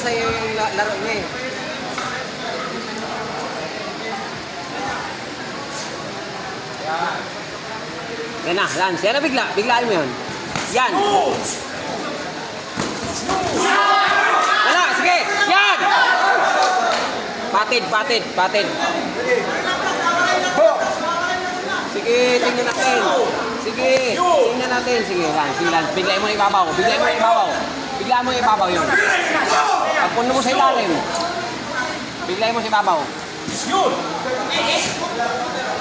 sa'yo yung laro niya eh. Yan na, Lance. Yan na bigla. Biglaan mo yun. Yan. Wala, sige. Yan! Patid, patid, patid. Sige, tingnan natin. Sige, tingnan natin. Sige, Lance. Sige, Lance. Biglaan mo ibabaw. Biglaan mo ibabaw. Biglaan mo ibabaw yun. Pagpuno mo sa ilalim. Biglaan mo sa ibabaw.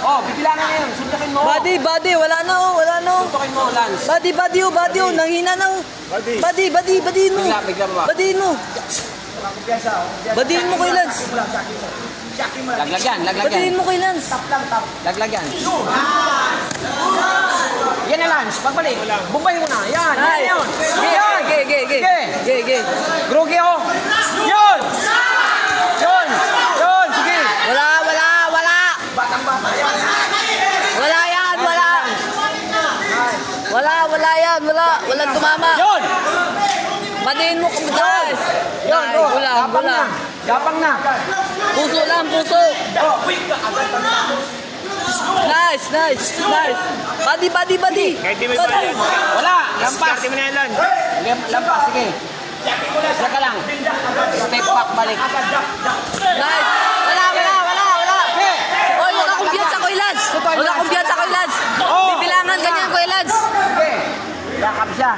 Oh, bibilangan na yun. Suntukin mo. Body, body. Wala na oh. Wala na oh. Suntukin mo, Lance. Body, body oh. Body oh. Nanghina na oh. Body, body, body mo. Bigla, bigla ba? Body mo. Body mo kay Lance. Laglag yan, laglag Body yan. mo kay Lance. Laglag yan. Yan na, Lance. Pagbalik. Bumbay mo na. Yan. Yan yun. Yan. Ge, ge, ge. Ge, ge. Grugi oh. Yun. Yun. Yun. Sige. Wala, wala, wala. Batang-bata yan. Wala yan, wala. Wala, wala yan, wala. Walang tumama. Yun. Badiin mo kung guys. Yun. Ay, gulang, Gapang na. gulang. Gapang na. Puso lang, puso. Nice, nice, nice. Body, body, body. Kahit di may bayan. Wala. Lampas. Diskarte mo na yan, Lan. Lampas. Sige. Saka lang. Step back balik. Nice. Wala, wala, wala, wala. Okay. Oy, wala akong biyansa ko, Lads. Wala akong biyansa ko, Lads. Oh. Bibilangan ganyan ko, Lads. Okay. Yakap siya.